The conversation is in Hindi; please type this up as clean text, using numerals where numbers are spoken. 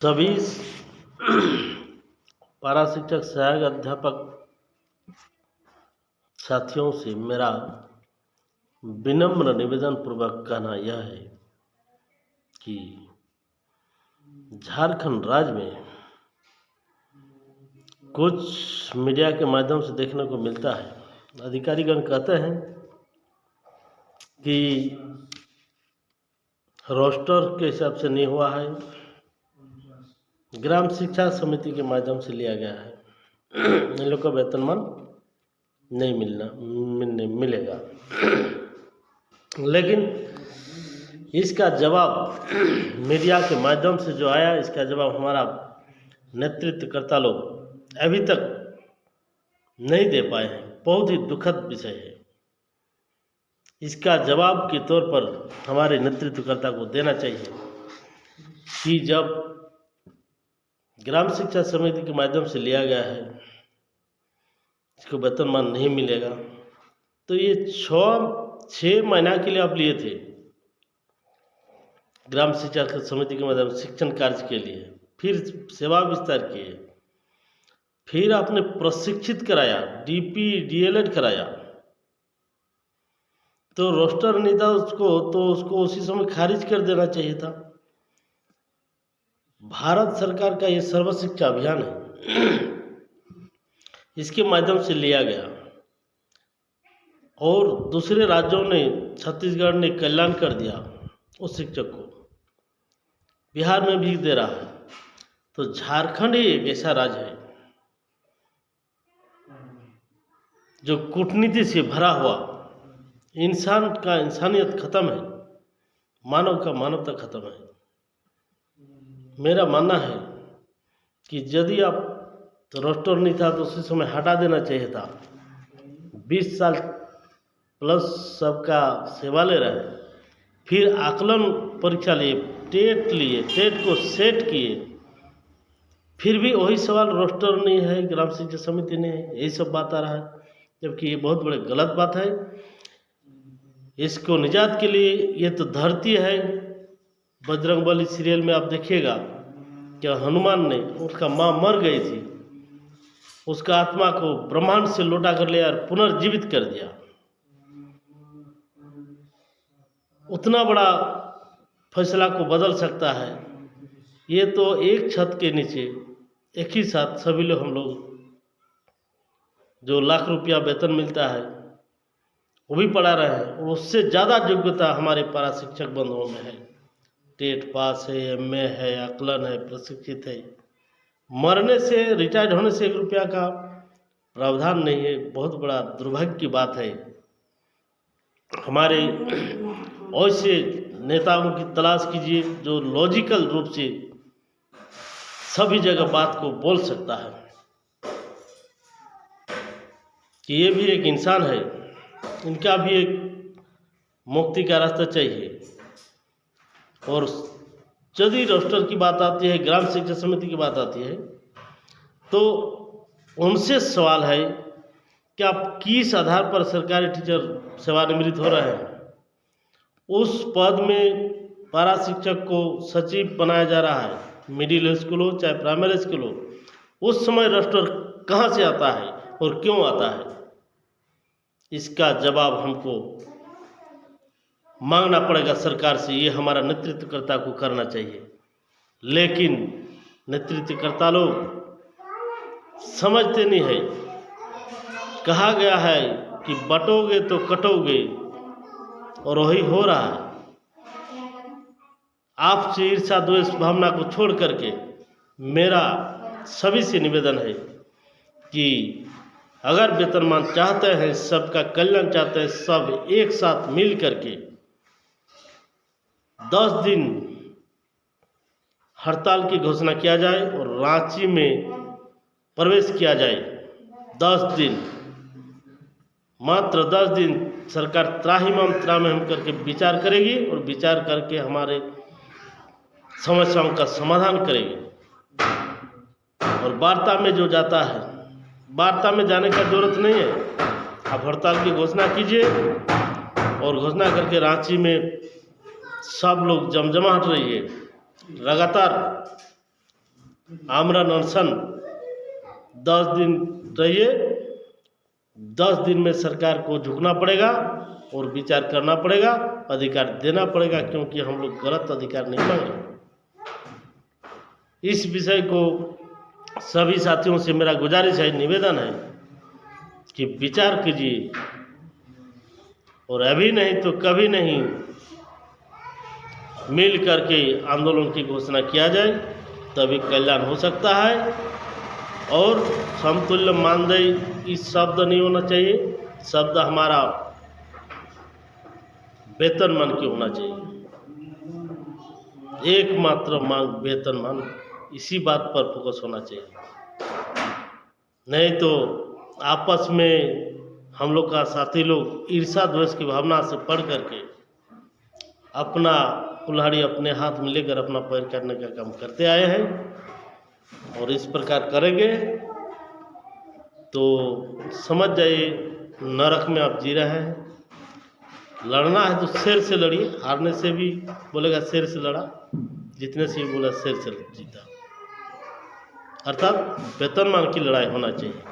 सभी पारा शिक्षक सहायक अध्यापक साथियों से मेरा विनम्र निवेदन पूर्वक कहना यह है कि झारखंड राज्य में कुछ मीडिया के माध्यम से देखने को मिलता है, अधिकारीगण कहते हैं कि रोस्टर के हिसाब से नहीं हुआ है, ग्राम शिक्षा समिति के माध्यम से लिया गया है, इन लोग का वेतनमान नहीं मिलेगा। लेकिन इसका जवाब मीडिया के माध्यम से जो आया, इसका जवाब हमारा नेतृत्वकर्ता लोग अभी तक नहीं दे पाए हैं। बहुत ही दुखद विषय है। इसका जवाब के तौर पर हमारे नेतृत्वकर्ता को देना चाहिए कि जब ग्राम शिक्षा समिति के माध्यम से लिया गया है, इसको वेतनमान नहीं मिलेगा, तो ये 6 महीना के लिए आप लिए थे ग्राम शिक्षा समिति के माध्यम से शिक्षण कार्य के लिए, फिर सेवा विस्तार किए, फिर आपने प्रशिक्षित कराया, डीपी डीएलएड कराया, तो रोस्टर नहीं था उसको उसी समय खारिज कर देना चाहिए था। भारत सरकार का ये सर्व शिक्षा अभियान है, इसके माध्यम से लिया गया और दूसरे राज्यों ने, छत्तीसगढ़ ने कल्याण कर दिया उस शिक्षक को, बिहार में भी दे रहा है। तो झारखंड ही एक ऐसा राज्य है जो कूटनीति से भरा हुआ, इंसान का इंसानियत खत्म है, मानव का मानवता खत्म है। मेरा मानना है कि यदि आप रोस्टर नहीं था तो उसी समय हटा देना चाहिए था। 20 साल प्लस सबका सेवा ले रहे हैं, फिर आकलन परीक्षा लिए, टेट को सेट किए, फिर भी वही सवाल रोस्टर नहीं है, ग्राम शिक्षा समिति नहीं है, यही सब बात आ रहा है, जबकि ये बहुत बड़े गलत बात है। इसको निजात के लिए ये तो धरती है। बजरंगबली सीरियल में आप देखिएगा कि हनुमान ने, उसका माँ मर गई थी, उसका आत्मा को ब्रह्मांड से लौटा कर लिया और पुनर्जीवित कर दिया। उतना बड़ा फैसला को बदल सकता है। ये तो एक छत के नीचे एक ही साथ सभी लोग, हम लोग जो लाख रुपया वेतन मिलता है वो भी पढ़ा रहे हैं, और उससे ज़्यादा योग्यता हमारे पारा शिक्षक बंधुओं में है। टेट पास है, एमए है, आकलन है, प्रशिक्षित है। मरने से, रिटायर्ड होने से 1 रुपया का प्रावधान नहीं है। बहुत बड़ा दुर्भाग्य की बात है। हमारे ऐसे नेताओं की तलाश कीजिए जो लॉजिकल रूप से सभी जगह बात को बोल सकता है कि ये भी एक इंसान है, इनका भी एक मुक्ति का रास्ता चाहिए। और यदि रोस्टर की बात आती है, ग्राम शिक्षा समिति की बात आती है, तो उनसे सवाल है कि आप किस आधार पर सरकारी टीचर सेवानिवृत्त हो रहे हैं। उस पद में पारा शिक्षक को सचिव बनाया जा रहा है, मिडिल स्कूल हो चाहे प्राइमरी स्कूल हो, उस समय रोस्टर कहाँ से आता है और क्यों आता है, इसका जवाब हमको मांगना पड़ेगा सरकार से। ये हमारा नेतृत्वकर्ता को करना चाहिए। लेकिन नेतृत्वकर्ता लोग समझते नहीं है। कहा गया है कि बटोगे तो कटोगे, और वही हो रहा है। आपसे ईर्ष्या द्वेष भावना को छोड़ करके मेरा सभी से निवेदन है कि अगर वेतनमान चाहते हैं, सबका कल्याण चाहते हैं, सब एक साथ मिल करके 10 दिन हड़ताल की घोषणा किया जाए और रांची में प्रवेश किया जाए। 10 दिन, मात्र 10 दिन सरकार त्राहिमाम त्राहिमाम करके विचार करेगी और विचार करके हमारे समस्याओं का समाधान करेगी। और वार्ता में जो जाता है, वार्ता में जाने का जरूरत नहीं है। आप हड़ताल की घोषणा कीजिए और घोषणा करके रांची में सब लोग जमजमाहट रहिए, लगातार आमरण अनशन 10 दिन रहिए, 10 दिन में सरकार को झुकना पड़ेगा और विचार करना पड़ेगा, अधिकार देना पड़ेगा, क्योंकि हम लोग गलत अधिकार नहीं मांग रहे। इस विषय को सभी साथियों से मेरा गुजारिश है, निवेदन है कि विचार कीजिए और अभी नहीं तो कभी नहीं मिल करके आंदोलन की घोषणा किया जाए, तभी कल्याण हो सकता है। और समतुल्य मानदेय इस शब्द नहीं होना चाहिए, शब्द हमारा वेतनमान क्यों होना चाहिए, एकमात्र मांग वेतनमान, इसी बात पर फोकस होना चाहिए। नहीं तो आपस में हम लोग का साथी लोग ईर्षा द्वेष की भावना से पढ़ करके अपना कुल्हाड़ी अपने हाथ में लेकर अपना पैर काटने का काम करते आए हैं, और इस प्रकार करेंगे तो समझ जाइए नरक में आप जी रहे हैं। लड़ना है तो शेर से लड़िए, हारने से भी बोलेगा शेर से लड़ा, जीतने से भी बोला शेर से जीता, अर्थात वेतनमान की लड़ाई होना चाहिए।